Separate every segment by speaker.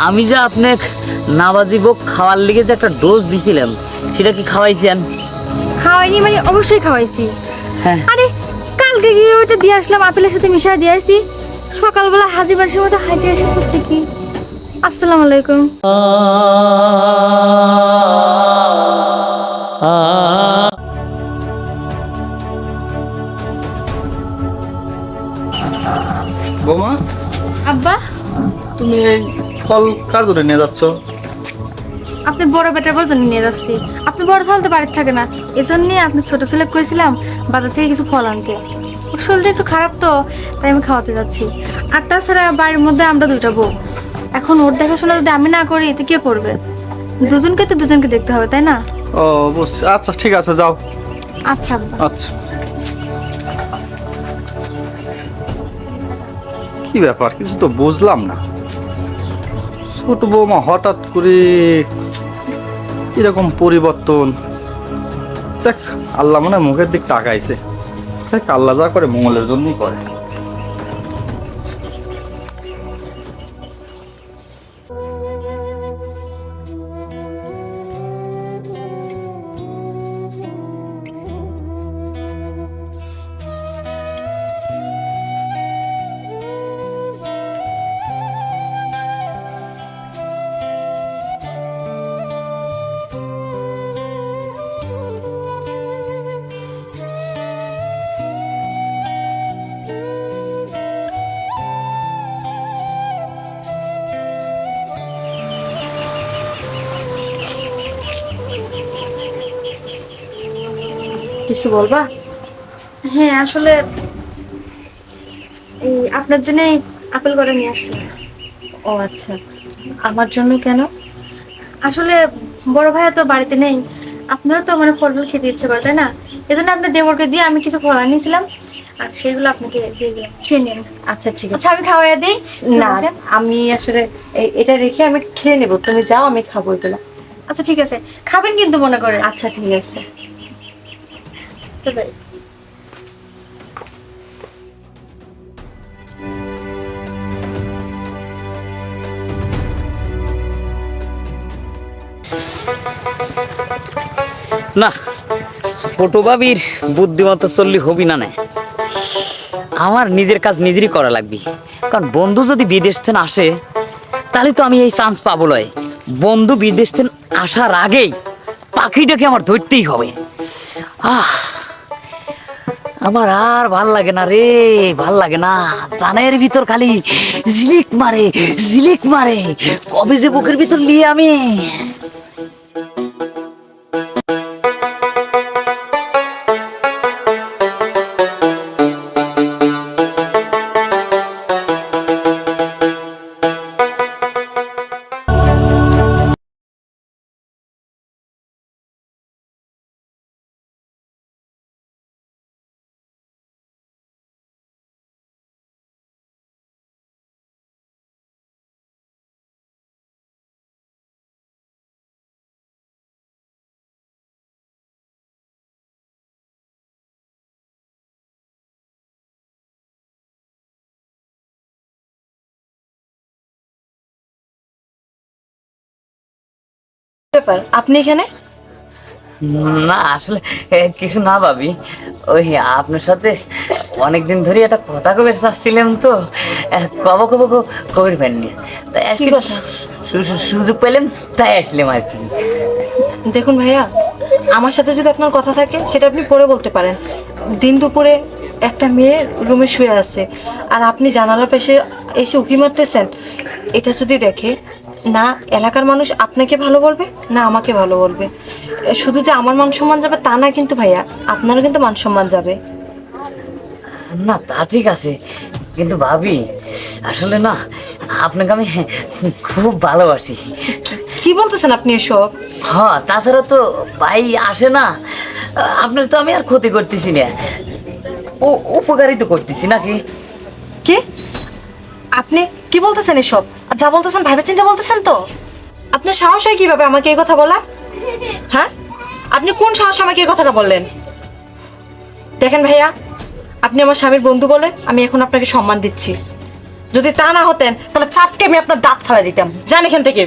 Speaker 1: আমি যে আপনাকে নাবাজি বক খাওয়ার লিগে যে একটা ডোজ দিছিলাম সেটা কি খাওয়াইছেন?
Speaker 2: খাওয়াইনি মানে অবশ্যই খাওয়াইছি।
Speaker 1: হ্যাঁ।
Speaker 2: আরে কালকে গিয়ে ওইটা দিয়ে আসলাম, আপেলের সাথে মিশিয়ে দিয়ে আসি। সকালবেলা হাজি মানুষের মতো হাইটে এসে করছে কি। আসসালামু আলাইকুম।
Speaker 3: বৌমা,
Speaker 2: আব্বা,
Speaker 3: তুমি এই ফল কার জন্য নিয়ে যাচ্ছ?
Speaker 2: আপনি বড় বেটার বলছেন নিয়ে যাচ্ছি। আপনি বড় তাহলে তো বাড়িতে থাকে না, এজন্যই আপনি ছোট ছেলে কইছিলাম বাজার থেকে কিছু ফল আনতে। ওর শরীরটা একটু খারাপ তো, তাই আমি খাওয়াতে যাচ্ছি। আর তাছাড়া বাড়ির মধ্যে আমরা দুইটা বউ, এখন ওর দেখাশোনা যদি আমি না করি তো কে করবে? দুজনকে তো দুজনকে দেখতে হবে, তাই না?
Speaker 3: ও বুঝছি, আচ্ছা ঠিক আছে, যাও।
Speaker 2: আচ্ছা আব্বা।
Speaker 3: আচ্ছা। কি ব্যাপার, কিছু তো বুঝলাম না। ছোট বৌমা হঠাৎ করে এরকম পরিবর্তন। যাক, আল্লাহ মনে হয় মুখের দিক তাকাইছে। যাক, আল্লাহ যা করে মঙ্গলের জন্যই করে।
Speaker 4: কিছু বলবা?
Speaker 2: হ্যাঁ, আসলে এই আপনার জন্য আপেল করে নিয়ে আসছি।
Speaker 4: ও আচ্ছা, আমার জন্য কেন?
Speaker 2: আসলে বড় ভাইয়া তো বাড়িতে নেই, আপনারা তো মানে ফল খেতে ইচ্ছে করে, তাই না? এজন্য আপনার দেবরকে দিয়ে আমি কিছু ফল আনিয়েছিলাম, আর সেগুলো আপনাকে দিয়ে দিলাম, খেয়ে নিন।
Speaker 4: আচ্ছা ঠিক আছে।
Speaker 2: আচ্ছা, আমি খাওয়াইয়া দিই।
Speaker 4: না, আমি আসলে এটা রেখে আমি খেয়ে নেবো, তুমি যাও, আমি খাবো এগুলো।
Speaker 2: আচ্ছা ঠিক আছে, খাবেন কিন্তু মনে করে।
Speaker 4: আচ্ছা ঠিক আছে।
Speaker 2: আচ্ছা তাই।
Speaker 1: না, ছোট বাবির বুদ্ধিমতো চললি হবি না। আমার নিজের কাজ নিজেরই করা লাগবে, কারণ বন্ধু যদি বিদেশ থেকে আসে তাহলে তো আমি এই চান্স পাবো লয়। বন্ধু বিদেশ থেকে আসার আগেই পাখিটাকে আমার ধরতেই হবে। আমার আর ভাল লাগে না রে, ভাল লাগে না। জানের ভিতর খালি ঝিলিক মারে, ঝিলিক মারে। কবে যে বুকের ভিতর নিয়ে আমি
Speaker 4: ব্যাপার, আপনি এখানে?
Speaker 1: না আসলে কিছু না ভাবি, ওই আপনার সাথে অনেকদিন ধরে একটা কথা কবে চাচ্ছিলাম তো, কব কব কবির পাননি, তাই আজকে
Speaker 4: কথা?
Speaker 1: সুযোগ পেলাম তাই আসলাম আর কি।
Speaker 4: দেখুন ভাইয়া, আমার সাথে যদি আপনার কথা থাকে সেটা আপনি পরে বলতে পারেন। দিন দুপুরে একটা মেয়ে রুমে শুয়ে আছে, আর আপনি জানালার পাশে এসে উঁকি মারতেছেন। এটা যদি দেখে, না এলাকার মানুষ আপনাকে ভালো বলবে, না আমাকে ভালো বলবে। শুধু যে আমার মান সম্মান যাবে তা না কিন্তু ভাইয়া, আপনারও কিন্তু মান সম্মান যাবে।
Speaker 1: না তা ঠিক আছে, কিন্তু ভাবি আসলে না আপনাকে আমি খুব ভালোবাসি।
Speaker 4: কি বলতেছেন আপনি এসব?
Speaker 1: হ্যাঁ, তাছাড়া তো ভাই আসে না, আপনার তো আমি আর ক্ষতি করতেছি না, ও উপকারই তো করতেছি নাকি?
Speaker 4: কি আপনি কি বলতেছেন এসব? আর যা বলতেছেন ভাবে চিন্তা বলতেছেন তো? আপনার সাহস হয় কিভাবে আমাকে এই কথা বলা? হ্যাঁ, আপনি কোন সাহস আমাকে এই কথাটা বললেন? দেখেন ভাইয়া, আপনি আমার স্বামীর বন্ধু বলে আমি এখন আপনাকে সম্মান দিচ্ছি। যদি তা না হতেন তাহলে চাপকে আমি আপনার দাঁত ফালা দিতাম। যান এখান থেকে।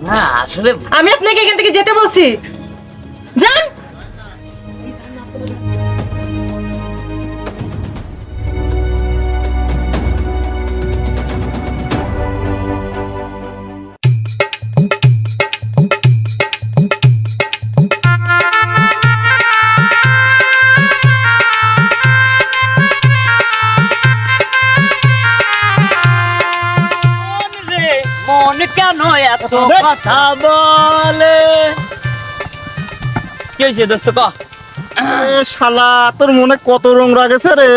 Speaker 1: না আসলে
Speaker 4: আমি আপনাকে এখান থেকে যেতে বলছি, যান।
Speaker 1: মন কেন এত কথা বলে? কি হয়েছে দোস্ত ক?
Speaker 3: এ শালা, তোর মনে কত রং রাগেছে রে।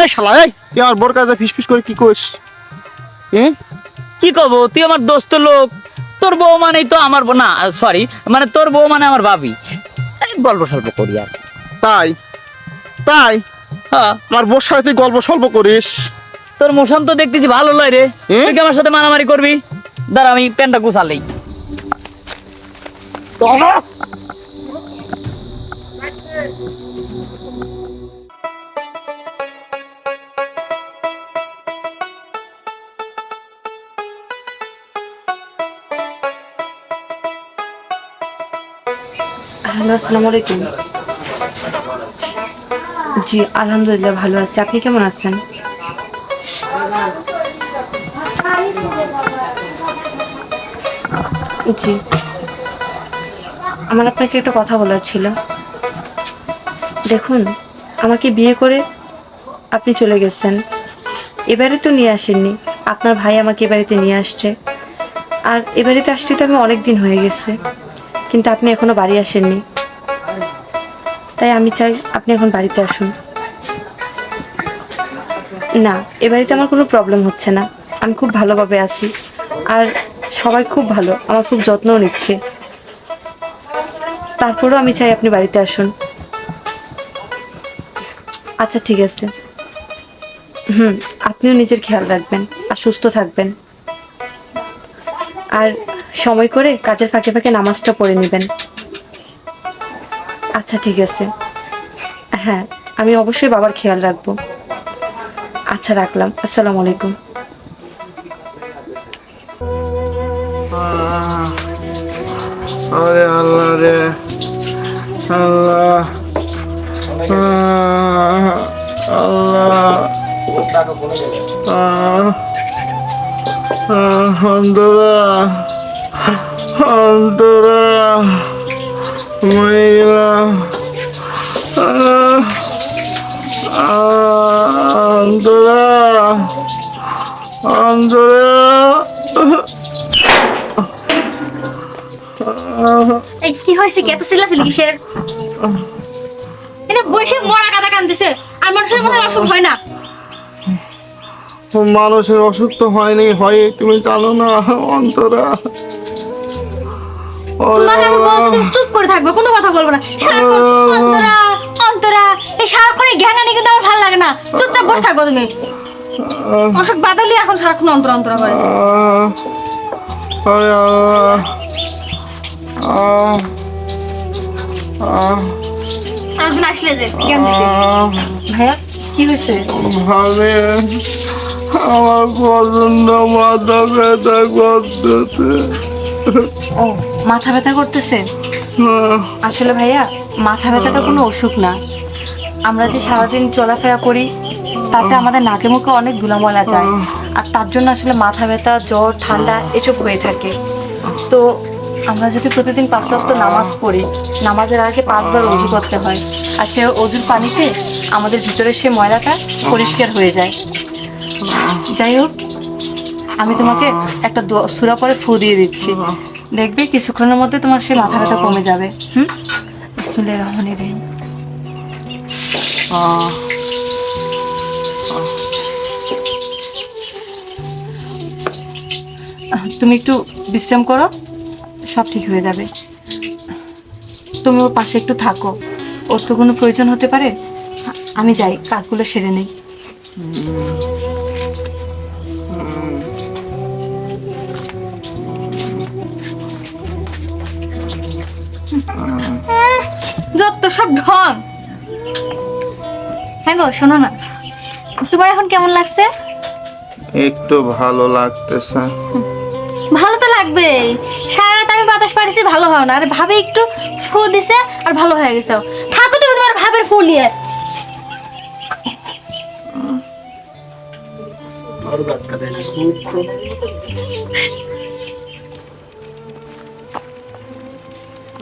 Speaker 3: এই শালা, এই তুই আমার বোর কাছে ফিসফিস করে কি কইস?
Speaker 1: কি কব, তুই আমার দোস্ত লোক, তোর বউ মানেই তো আমার না সরি মানে তোর বউ মানে আমার ভাবি, এই গল্প স্বল্প করি আর।
Speaker 3: তাই তাই
Speaker 1: হ্যাঁ,
Speaker 3: আমার বোর সাথে তুই গল্প সল্প করিস?
Speaker 1: তোর মোশন তো দেখতেছি ভালো লয় রে, তুই কি আমার সাথে মারামারি করবি? দাঁড়া আমি প্যান্টটা গুছালেই।
Speaker 4: হ্যালো, আসসালামু আলাইকুম। জি আলহামদুলিল্লাহ ভালো আছি, আপনি কেমন আছেন? জি, আমার আপনাকে একটা কথা বলার ছিল। দেখুন, আমাকে বিয়ে করে আপনি চলে গেছেন, এবারে তো নিয়ে আসেননি, আপনার ভাই আমাকে এ বাড়িতে নিয়ে আসছে। আর এ বাড়িতে আসতে তো আমি অনেক দিন হয়ে গেছে, কিন্তু আপনি এখনো বাড়ি আসেননি। তাই আমি চাই আপনি এখন বাড়িতে আসুন। না, এ বাড়িতে আমার কোনো প্রবলেম হচ্ছে না, আমি খুব ভালোভাবে আছি, আর সবাই খুব ভালো, আমার খুব যত্নও নিচ্ছে। তারপরেও আমি চাই আপনি বাড়িতে আসুন। আচ্ছা ঠিক আছে। আপনিও নিজের খেয়াল রাখবেন আর সুস্থ থাকবেন, আর সময় করে কাজের ফাঁকে ফাঁকে নামাজটা পড়ে নেবেন। আচ্ছা ঠিক আছে, হ্যাঁ আমি অবশ্যই বাবার খেয়াল রাখবো। আচ্ছা রাখলাম, আসসালামু আলাইকুম।
Speaker 3: আরে আল্লাহ রে আল্লাহ, আল্লাহ, অন্তরা অন্তরা মরে গেলাম। অন্তরা অন্তরা
Speaker 2: এই কি হয়েছে, কি এত চিল্লাচিল্লি কিসের? এনে বসে মরা গাদা কান্দিছে, আর মানুষের মনে অসুখ হয় না?
Speaker 3: মানুষের অসুখ তো হয়নি, হয় তুমি জানো না অন্তরা।
Speaker 2: তোমাকে আমি বলছি তুমি চুপ করে থাকবে, কোনো কথা বলবো না। সারাক্ষণ অন্তরা অন্তরা, এই সারাক্ষণ এই ঘ্যাঙানি কিন্তু আমার ভালো লাগে না। চুপচাপ বসে থাকবো তুমি। অসুখ বাদালি এখন সারাক্ষণ অন্তরা অন্তরা করে।
Speaker 3: আরে আল্লাহ,
Speaker 2: আরেকদিন আসলে যে জ্ঞান দিতে।
Speaker 4: ভাইয়া কি হয়েছে?
Speaker 3: ভাবে আমার পছন্দ মাথা ব্যথা করতেছে।
Speaker 4: ও মাথা ব্যথা করতেছে? আসলে ভাইয়া মাথা ব্যথাটা কোনো অসুখ না, আমরা যে সারাদিন চলাফেরা করি তাতে আমাদের নাকে মুখে অনেক ধুলাময়লা যায়, আর তার জন্য আসলে মাথা ব্যথা, জ্বর, ঠান্ডা এসব হয়ে থাকে। তো আমরা যদি প্রতিদিন 5 ওয়াক্ত নামাজ পড়ি, নামাজের আগে 5 বার ওযু করতে হয়, আর সে ওযুর পানিতে আমাদের ভিতরে সে ময়লাটা পরিষ্কার হয়ে যায়। যাই হোক, আমি তোমাকে একটা সূরা পরে ফু দিয়ে দিচ্ছি, দেখবে কিছুক্ষণের মধ্যে তোমার সেই মাথা ব্যথা কমে যাবে। বিসমিল্লাহির রহমানির রহিম। তুমি একটু বিশ্রাম করো, সব ঠিক হয়ে যাবে। তুমি ওর পাশে একটু থাকো, ওর তো কোনো প্রয়োজন হতে পারে। আমি যাই, কাজগুলো সেরে নেই।
Speaker 2: যত সব ঢং। হ্যাঁ গো শোনো না, তোমার এখন কেমন লাগছে?
Speaker 5: একটু ভালো লাগতেছে।
Speaker 2: ভালো তো লাগবেই, সারা রাত আমি বাতাস পাড়িছি ভালো হয় না, আর ভাবে একটু ফু দিছে আর ভালো হয়ে গেছে। থাকো তুমি তোমার ভাবের ফু নিয়ে।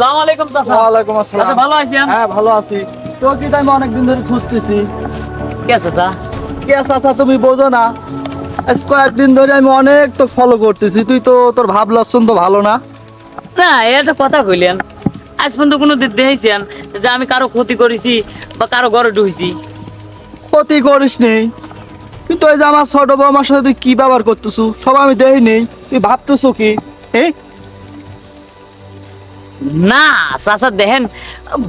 Speaker 1: আসসালামু আলাইকুম চাচা।
Speaker 3: ওয়ালাইকুম আসসালাম।
Speaker 1: চাচা, ভালো আছেন?
Speaker 3: হ্যাঁ ভালো আছি। তোর কি আমি অনেকদিন ধরে খুঁজতেছি।
Speaker 1: কে চাচা?
Speaker 3: কে চাচা তুমি বোঝো না, আজ কয়েকদিন ধরে আমি অনেক তো ফলো করতেছি, তুই তো তোর ভাব লক্ষণ তো ভালো না।
Speaker 1: না, এটা কথা কইলেন। আজ পর্যন্ত কোনো দিন দেখেছেন যে আমি কারো ক্ষতি করেছি বা কারো ঘরে ঢুকছি?
Speaker 3: ক্ষতি করিস নেই, কিন্তু ওই যে আমার ছোট বৌমার সাথে তুই কি ব্যবহার করতেছু সব আমি দেখি নেই, তুই ভাবতেছো কি? হ্যাঁ
Speaker 1: না চাচা দেখেন,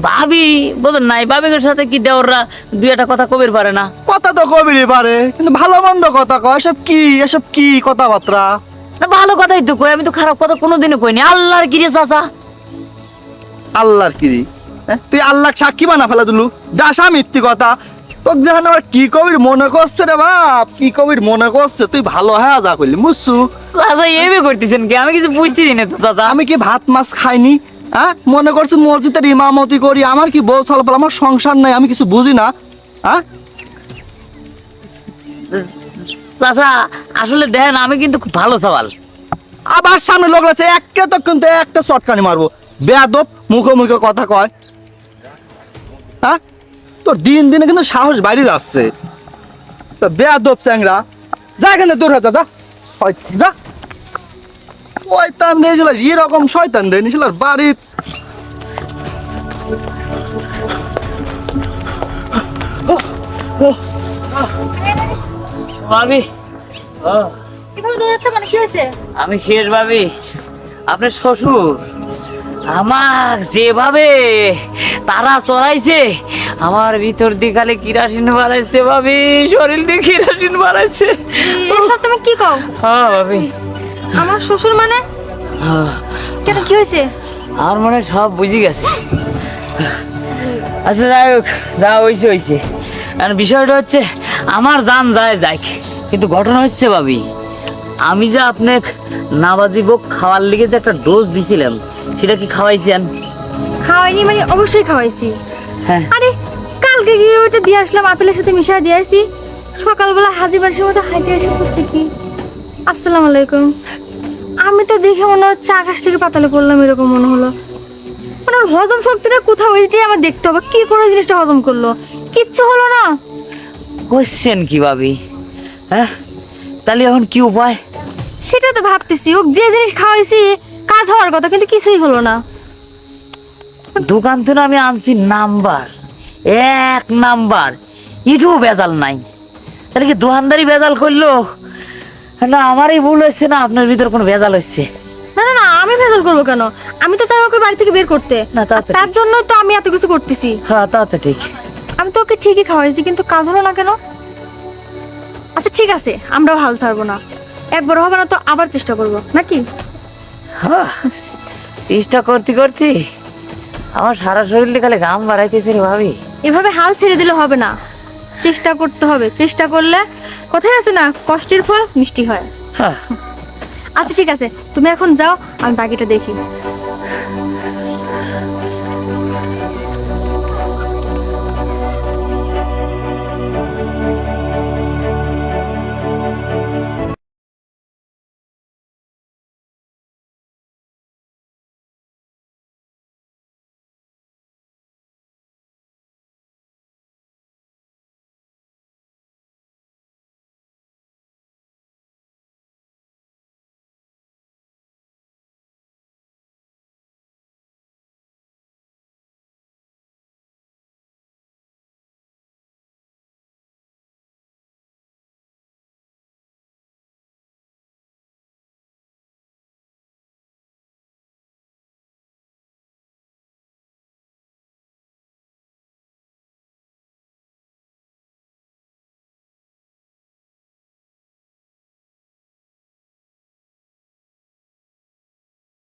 Speaker 1: ভাবি বোঝেন নাই, ভাবির সাথে কি দেওররা দুই একটা কথা কবির পারে না?
Speaker 3: কথা তো কবিরই পারে, কিন্তু ভালো মন্দ কথা কয়, এসব কি কথাবার্তা?
Speaker 1: না, ভালো কথাই তো কই, আমি তো খারাপ কথা কোনোদিনও কইনি। আল্লাহর কি রে চাচা?
Speaker 3: আল্লাহর কিরি, তুই আল্লাহ সাক্ষী বানা ফেলা দিলু, ডাসা মিথ্যি কথা। তোর যেখানে আবার কি কবির মনে করছে রে বাপ, কি কবির মনে করছে, তুই ভালো হ্যাঁ যা করলি বুঝছু।
Speaker 1: চাচা এমনি করতেছেন কি? আমি কিছু বুঝতেছি না তো চাচা।
Speaker 3: আমি কি ভাত মাছ খাইনি? হ্যাঁ মনে করছি মসজিদের ইমামতি করি, আমার কি বউ চলপাল, আমার সংসার নাই, আমি কিছু বুঝি না? হ্যাঁ
Speaker 1: চাচা আসলে দেখেন, আমি কিন্তু খুব ভালো সওয়াল।
Speaker 3: আবার সামনে লোক আছে একটা, তো কিন্তু একটা চটকানি মারবো, বেয়াদব মুখে মুখে কথা কয়। হ্যাঁ তোর দিন দিনে কিন্তু সাহস বাইরে যাচ্ছে, বেয়াদব চ্যাংরা। যা এখানে দূর হয়ে যা, যা। শয়তান দিয়েছিল এরকম, শয়তান দেয় নিছিল বাড়ির।
Speaker 1: ভাবি, ও
Speaker 2: এভাবে দৌড়াচ্ছে মানে কি হয়েছে?
Speaker 1: আমি শেষ ভাবি, আপনার শ্বশুর আমার যেভাবে তারা চড়াইছে, আমার ভিতর দিয়ে খালি কিরাসিন বাড়াইছে ভাবি, শরীর দিয়ে কিরাসিন বাড়াইছে।
Speaker 2: এসব তুমি কি কও?
Speaker 1: হ্যাঁ ভাবি,
Speaker 2: আমার শ্বশুর মানে?
Speaker 1: হ্যাঁ,
Speaker 2: কেন কি হয়েছে?
Speaker 1: আর মনে হয় সব বুঝে গেছে। আচ্ছা যাই হোক, যা হয়েছে হয়েছে। আর বিষয়টা হচ্ছে আমার জান যায় যাক, কিন্তু ঘটনা হচ্ছে ভাবি, আমি যে আপনাকে নাবাজি বক খাওয়ার লিগে যে একটা ডোজ দিছিলাম, সেটা কি খাওয়াইছেন?
Speaker 2: খাওয়াইনি মানে অবশ্যই খাওয়াইছি।
Speaker 1: হ্যাঁ।
Speaker 2: আরে কালকে গিয়ে ওইটা দিয়ে আসলাম, আপেলের সাথে মিশিয়ে দিয়ে আসি। সকালবেলা হাজি বাড়ির মতো হাইটে এসে করছে কি আসসালামু আলাইকুম। আমি তো দেখে মনে হচ্ছে আকাশ থেকে পাতালে পড়লাম, এরকম মনে হলো। মানে ওর হজম শক্তিটা কোথাও, ওইটাই আমার দেখতে হবে, কি করে জিনিসটা হজম করলো। কিচ্ছু হলো না।
Speaker 1: কোশ্চেন কি ভাবি? হ্যাঁ, তাহলে এখন কি উপায়?
Speaker 2: সেটা তো ভাবতেছি, ও যে জিনিস খাওয়াইছি কাজ হওয়ার কথা, কিন্তু কিছুই হলো না।
Speaker 1: দোকান থেকে আমি আনছি নাম্বার 1, এটুকু বেজাল নাই। তাহলে কি দোকানদারি বেজাল করলো? না আমারই ভুল হচ্ছে, না আপনার ভিতর কোনো ভেজাল হচ্ছে?
Speaker 2: না না না, আমি ভেজাল করবো কেন? আমি তো চাই ওকে বাড়ি থেকে বের করতে,
Speaker 1: না, তা তো
Speaker 2: তার জন্য তো আমি এত কিছু করতেছি।
Speaker 1: হ্যাঁ তা তো ঠিক।
Speaker 2: আমি তো ওকে ঠিকই খাওয়াইছি, কিন্তু কাজ হলো না কেন? আচ্ছা ঠিক আছে, আমরাও হাল ছাড়বো না। একবার হবে না তো আবার চেষ্টা করব নাকি?
Speaker 1: হ্যাঁ, চেষ্টা করতে করতে আমার সারা শরীরে খালি ঘাম বাড়াইতেছে রে ভাবি।
Speaker 2: এভাবে হাল ছেড়ে দিলে হবে না, চেষ্টা করতে হবে। চেষ্টা করলে কোথায় আছে না, কষ্টের ফল মিষ্টি হয়।
Speaker 1: হ্যাঁ।
Speaker 2: আচ্ছা ঠিক আছে, তুমি এখন যাও, আমি বাকিটা দেখি।